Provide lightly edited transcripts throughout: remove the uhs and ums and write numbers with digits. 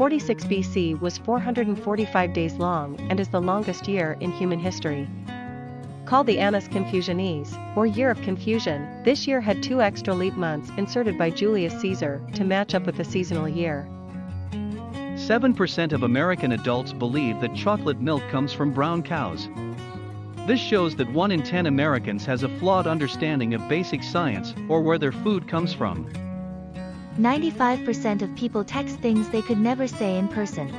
46 BC was 445 days long and is the longest year in human history. Called the Annus Confusionis, or Year of Confusion, this year had 2 extra leap months inserted by Julius Caesar to match up with the seasonal year. 7% of American adults believe that chocolate milk comes from brown cows. This shows that 1 in 10 Americans has a flawed understanding of basic science or where their food comes from. 95% of people text things they could never say in person.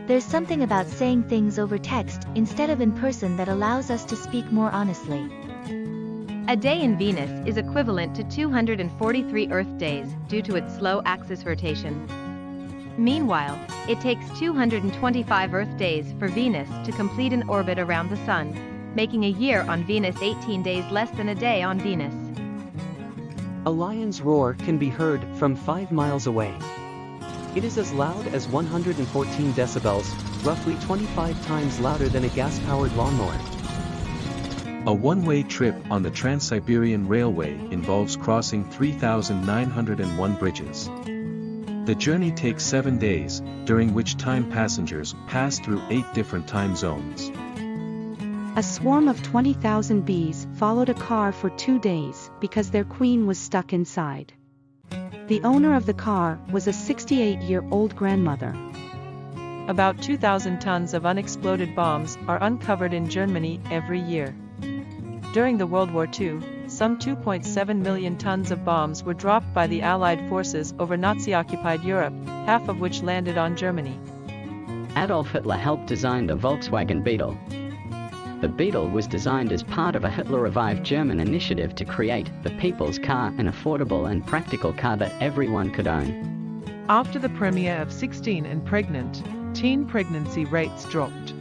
There's something about saying things over text instead of in person that allows us to speak more honestly. A day in Venus is equivalent to 243 Earth days due to its slow axis rotation. Meanwhile, it takes 225 Earth days for Venus to complete an orbit around the Sun, making a year on Venus 18 days less than a day on Venus. A lion's roar can be heard from 5 miles away. It is as loud as 114 decibels, roughly 25 times louder than a gas-powered lawnmower. A one-way trip on the Trans-Siberian Railway involves crossing 3,901 bridges. The journey takes 7 days, during which time passengers pass through 8 different time zones. A swarm of 20,000 bees followed a car for 2 days because their queen was stuck inside. The owner of the car was a 68-year-old grandmother. About 2,000 tons of unexploded bombs are uncovered in Germany every year. During the World War II, some 2.7 million tons of bombs were dropped by the Allied forces over Nazi-occupied Europe, half of which landed on Germany. Adolf Hitler helped design the Volkswagen Beetle. The Beetle was designed as part of a Hitler-revived German initiative to create the people's car, an affordable and practical car that everyone could own. After the premiere of 16 and Pregnant, teen pregnancy rates dropped.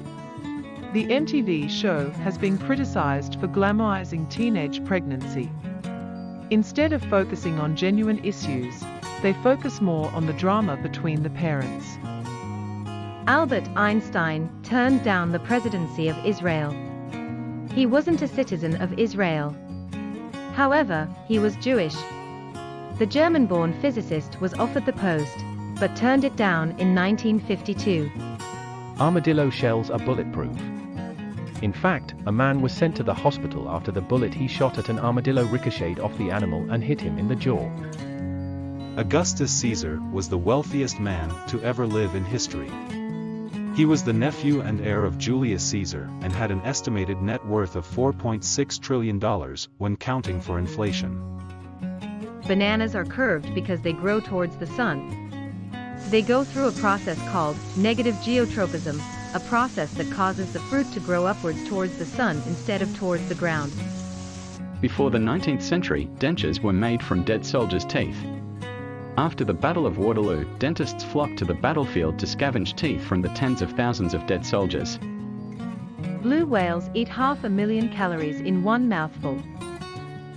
The MTV show has been criticized for glamorizing teenage pregnancy. Instead of focusing on genuine issues, they focus more on the drama between the parents. Albert Einstein turned down the presidency of Israel. He wasn't a citizen of Israel. However, he was Jewish. The German-born physicist was offered the post, but turned it down in 1952. Armadillo shells are bulletproof. In fact, a man was sent to the hospital after the bullet he shot at an armadillo ricocheted off the animal and hit him in the jaw. Augustus Caesar was the wealthiest man to ever live in history. He was the nephew and heir of Julius Caesar and had an estimated net worth of $4.6 trillion when counting for inflation. Bananas are curved because they grow towards the sun. They go through a process called negative geotropism, a process that causes the fruit to grow upwards towards the sun instead of towards the ground. Before the 19th century, dentures were made from dead soldiers' teeth. After the Battle of Waterloo, dentists flocked to the battlefield to scavenge teeth from the tens of thousands of dead soldiers. Blue whales eat 500,000 calories in one mouthful.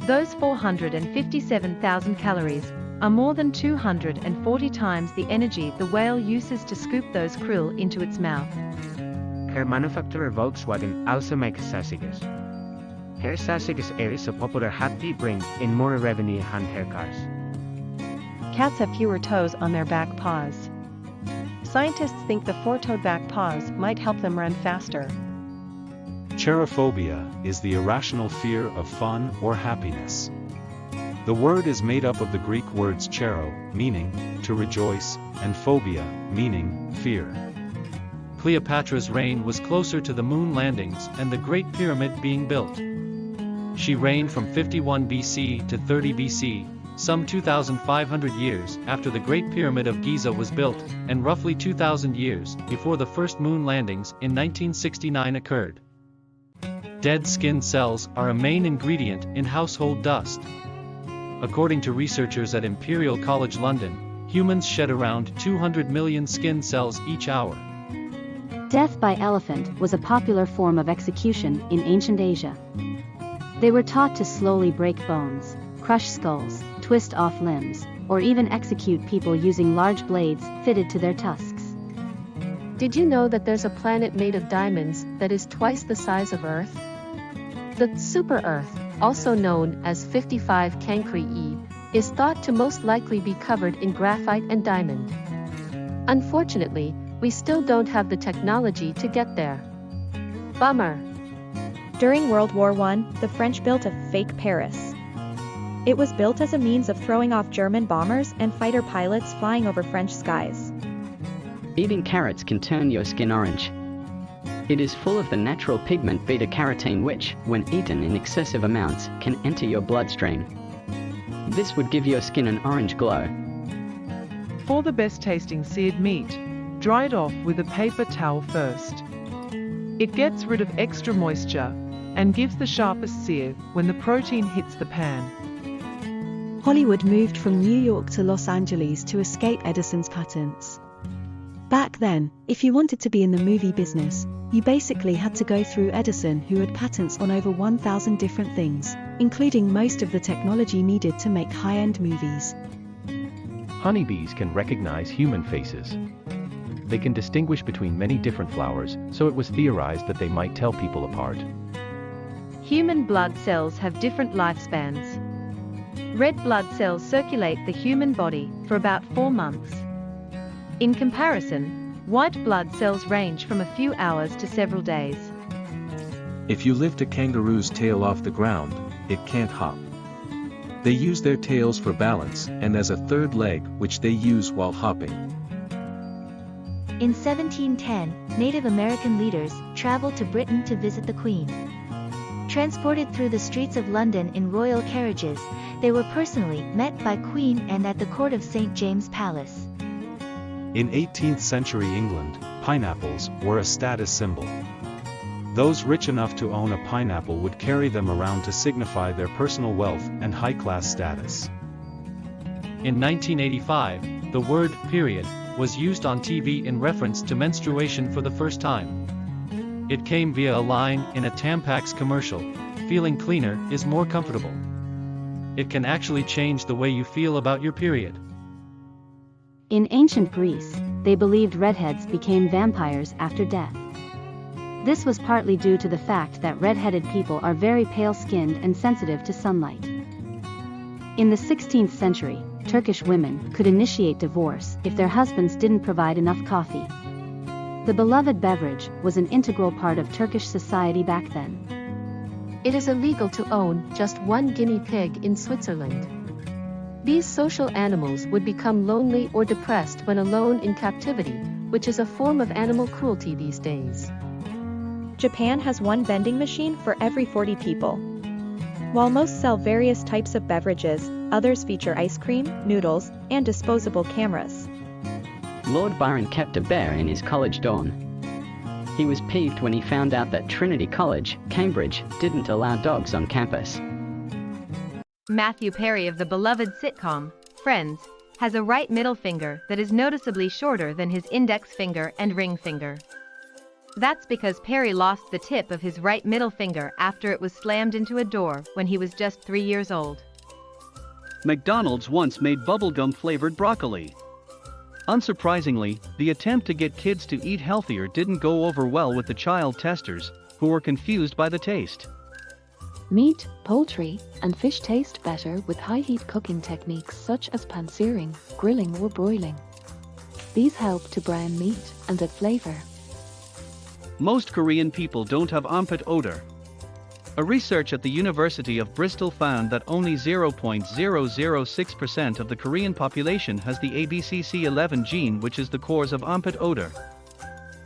Those 457,000 calories are more than 240 times the energy the whale uses to scoop those krill into its mouth. Car manufacturer Volkswagen also makes sausages. Hair sausages is a popular happy brand in more revenue hand hair cars. Cats have fewer toes on their back paws. Scientists think the 4-toed back paws might help them run faster. Tyrannophobia is the irrational fear of fun or happiness. The word is made up of the Greek words charo, meaning to rejoice, and phobia, meaning fear. Cleopatra's reign was closer to the moon landings and the Great Pyramid being built. She reigned from 51 BC to 30 BC, some 2,500 years after the Great Pyramid of Giza was built, and roughly 2,000 years before the first moon landings in 1969 occurred. Dead skin cells are a main ingredient in household dust. According to researchers at Imperial College London, humans shed around 200 million skin cells each hour. Death by elephant was a popular form of execution in ancient Asia. They were taught to slowly break bones, crush skulls, twist off limbs, or even execute people using large blades fitted to their tusks. Did you know that there's a planet made of diamonds that is twice the size of Earth? The super-Earth, also known as 55 Cancri E, is thought to most likely be covered in graphite and diamond. Unfortunately, we still don't have the technology to get there. Bummer. During World War I, the French built a fake Paris. It was built as a means of throwing off German bombers and fighter pilots flying over French skies. Eating carrots can turn your skin orange. It is full of the natural pigment beta-carotene which, when eaten in excessive amounts, can enter your bloodstream. This would give your skin an orange glow. For the best tasting seared meat, dry it off with a paper towel first. It gets rid of extra moisture and gives the sharpest sear when the protein hits the pan. Hollywood moved from New York to Los Angeles to escape Edison's patents. Back then, if you wanted to be in the movie business, you basically had to go through Edison, who had patents on over 1,000 different things, including most of the technology needed to make high-end movies. Honeybees can recognize human faces. They can distinguish between many different flowers, so it was theorized that they might tell people apart. Human blood cells have different lifespans. Red blood cells circulate the human body for about 4 months. In comparison, white blood cells range from a few hours to several days. If you lift a kangaroo's tail off the ground, it can't hop. They use their tails for balance and as a third leg, which they use while hopping. In 1710, Native American leaders traveled to Britain to visit the Queen. Transported through the streets of London in royal carriages, they were personally met by Queen and at the court of St. James Palace. In 18th century England, pineapples were a status symbol. Those rich enough to own a pineapple would carry them around to signify their personal wealth and high-class status. In 1985, the word period was used on TV in reference to menstruation for the first time. It came via a line in a Tampax commercial, "Feeling cleaner is more comfortable." It can actually change the way you feel about your period. In ancient Greece, they believed redheads became vampires after death. This was partly due to the fact that red-headed people are very pale-skinned and sensitive to sunlight. In the 16th century, Turkish women could initiate divorce if their husbands didn't provide enough coffee. The beloved beverage was an integral part of Turkish society back then. It is illegal to own just one guinea pig in Switzerland. These social animals would become lonely or depressed when alone in captivity, which is a form of animal cruelty these days. Japan has one vending machine for every 40 people. While most sell various types of beverages, others feature ice cream, noodles, and disposable cameras. Lord Byron kept a bear in his college dorm. He was peeved when he found out that Trinity College, Cambridge, didn't allow dogs on campus. Matthew Perry of the beloved sitcom, Friends, has a right middle finger that is noticeably shorter than his index finger and ring finger. That's because Perry lost the tip of his right middle finger after it was slammed into a door when he was just 3 years old. McDonald's once made bubblegum-flavored broccoli. Unsurprisingly, the attempt to get kids to eat healthier didn't go over well with the child testers, who were confused by the taste. Meat, poultry, and fish taste better with high-heat cooking techniques such as pan-searing, grilling or broiling. These help to brown meat and add flavor. Most Korean people don't have armpit odor. A research at the University of Bristol found that only 0.006% of the Korean population has the ABCC11 gene, which is the cause of armpit odor.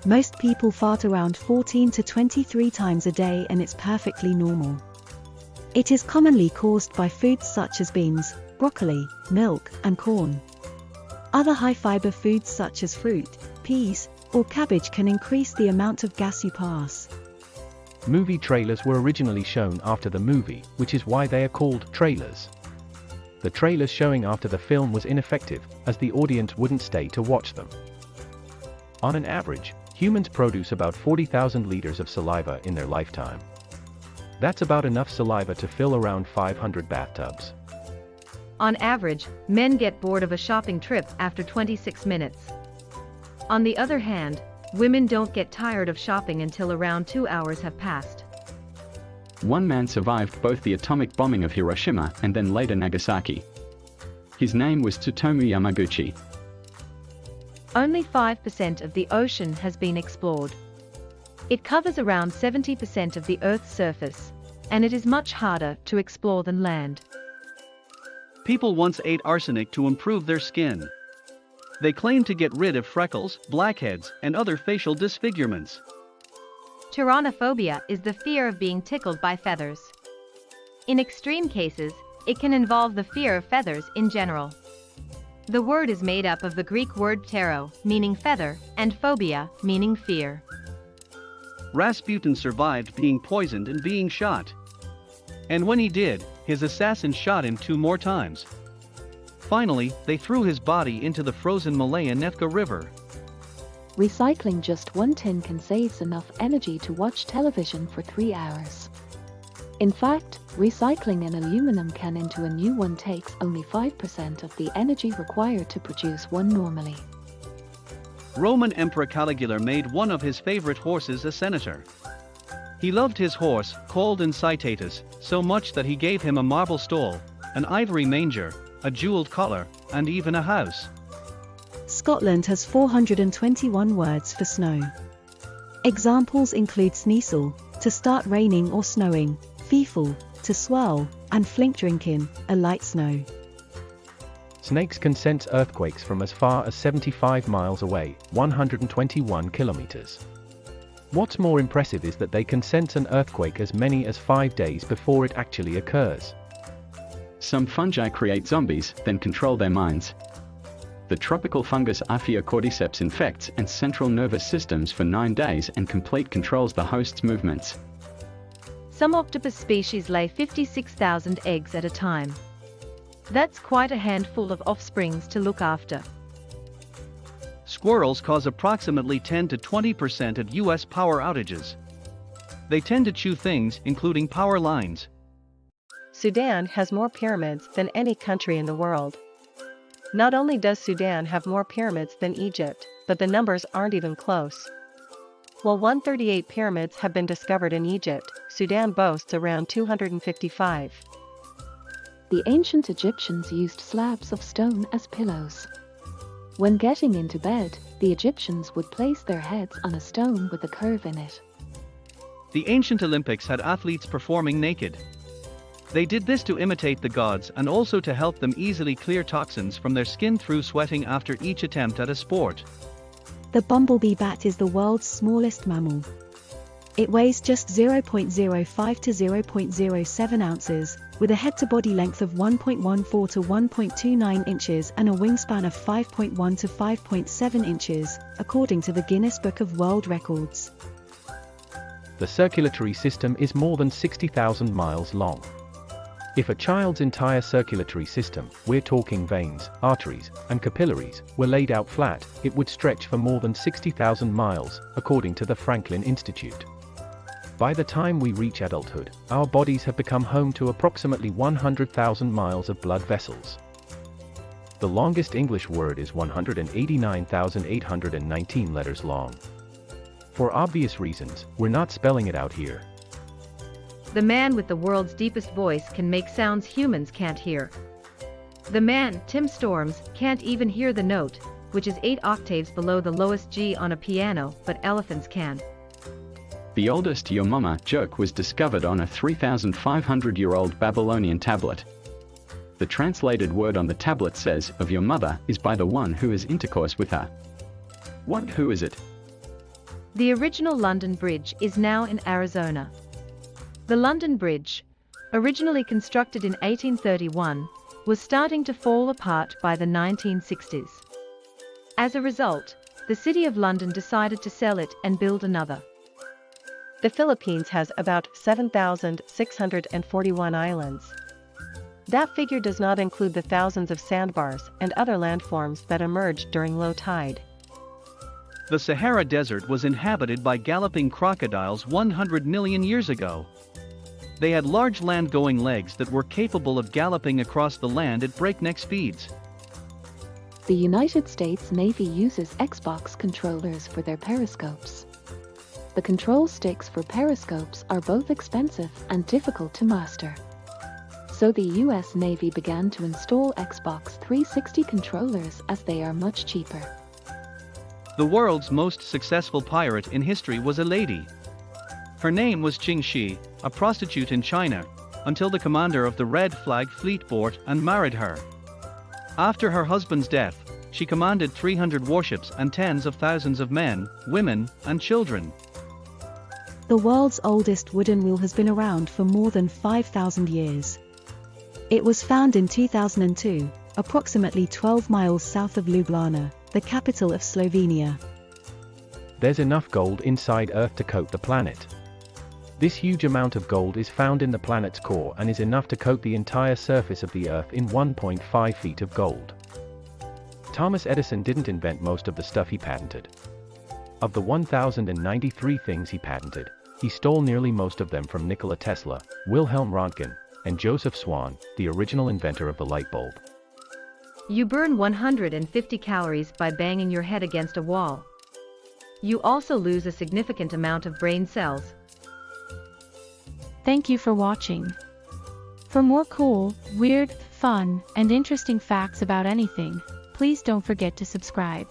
Most people fart around 14 to 23 times a day, and it's perfectly normal. It is commonly caused by foods such as beans, broccoli, milk, and corn. Other high-fiber foods such as fruit, peas, or cabbage can increase the amount of gas you pass. Movie trailers were originally shown after the movie, which is why they are called trailers. The trailers showing after the film was ineffective, as the audience wouldn't stay to watch them. On an average, humans produce about 40,000 liters of saliva in their lifetime. That's about enough saliva to fill around 500 bathtubs. On average, men get bored of a shopping trip after 26 minutes. On the other hand, women don't get tired of shopping until around 2 hours have passed. One man survived both the atomic bombing of Hiroshima and then later Nagasaki. His name was Tsutomu Yamaguchi. Only 5% of the ocean has been explored. It covers around 70% of the Earth's surface, and it is much harder to explore than land. People once ate arsenic to improve their skin. They claimed to get rid of freckles, blackheads, and other facial disfigurements. Tyrannophobia is the fear of being tickled by feathers. In extreme cases, it can involve the fear of feathers in general. The word is made up of the Greek word ptero, meaning feather, and phobia, meaning fear. Rasputin survived being poisoned and being shot. And when he did, his assassin shot him 2 more times. Finally, they threw his body into the frozen Malaya Nevka River. Recycling just one tin can save enough energy to watch television for 3 hours. In fact, recycling an aluminum can into a new one takes only 5% of the energy required to produce one normally. Roman Emperor Caligula made one of his favorite horses a senator. He loved his horse, called Incitatus, so much that he gave him a marble stall, an ivory manger, a jeweled collar, and even a house. Scotland has 421 words for snow. Examples include sneasel, to start raining or snowing, feeful, to swirl, and flinkdrinkin, a light snow. Snakes can sense earthquakes from as far as 75 miles away, 121 kilometers. What's more impressive is that they can sense an earthquake as many as 5 days before it actually occurs. Some fungi create zombies, then control their minds. The tropical fungus Cordyceps infects and central nervous systems for 9 days and complete controls the host's movements. Some octopus species lay 56,000 eggs at a time. That's quite a handful of offsprings to look after. Squirrels cause approximately 10 to 20% of U.S. power outages. They tend to chew things, including power lines. Sudan has more pyramids than any country in the world. Not only does Sudan have more pyramids than Egypt, but the numbers aren't even close. While 138 pyramids have been discovered in Egypt, Sudan boasts around 255. The ancient Egyptians used slabs of stone as pillows. When getting into bed, the Egyptians would place their heads on a stone with a curve in it. The ancient Olympics had athletes performing naked. They did this to imitate the gods and also to help them easily clear toxins from their skin through sweating after each attempt at a sport. The bumblebee bat is the world's smallest mammal. It weighs just 0.05 to 0.07 ounces, with a head-to-body length of 1.14 to 1.29 inches and a wingspan of 5.1 to 5.7 inches, according to the Guinness Book of World Records. The circulatory system is more than 60,000 miles long. If a child's entire circulatory system, we're talking veins, arteries, and capillaries, were laid out flat, it would stretch for more than 60,000 miles, according to the Franklin Institute. By the time we reach adulthood, our bodies have become home to approximately 100,000 miles of blood vessels. The longest English word is 189,819 letters long. For obvious reasons, we're not spelling it out here. The man with the world's deepest voice can make sounds humans can't hear. The man, Tim Storms, can't even hear the note, which is 8 octaves below the lowest G on a piano, but elephants can. The oldest "your mama" joke was discovered on a 3,500-year-old Babylonian tablet. The translated word on the tablet says, "of your mother" is by the one who has intercourse with her. Who is it? The original London Bridge is now in Arizona. The London Bridge, originally constructed in 1831, was starting to fall apart by the 1960s. As a result, the City of London decided to sell it and build another. The Philippines has about 7,641 islands. That figure does not include the thousands of sandbars and other landforms that emerged during low tide. The Sahara Desert was inhabited by galloping crocodiles 100 million years ago. They had large land-going legs that were capable of galloping across the land at breakneck speeds. The United States Navy uses Xbox controllers for their periscopes. The control sticks for periscopes are both expensive and difficult to master. So the US Navy began to install Xbox 360 controllers as they are much cheaper. The world's most successful pirate in history was a lady. Her name was Qing Shi, a prostitute in China, until the commander of the Red Flag Fleet bought and married her. After her husband's death, she commanded 300 warships and tens of thousands of men, women, and children. The world's oldest wooden wheel has been around for more than 5,000 years. It was found in 2002, approximately 12 miles south of Ljubljana, the capital of Slovenia. There's enough gold inside Earth to coat the planet. This huge amount of gold is found in the planet's core and is enough to coat the entire surface of the Earth in 1.5 feet of gold. Thomas Edison didn't invent most of the stuff he patented. Of the 1,093 things he patented, he stole nearly most of them from Nikola Tesla, Wilhelm Röntgen, and Joseph Swan, the original inventor of the light bulb. You burn 150 calories by banging your head against a wall. You also lose a significant amount of brain cells. Thank you for watching. For more cool, weird, fun, and interesting facts about anything, please don't forget to subscribe.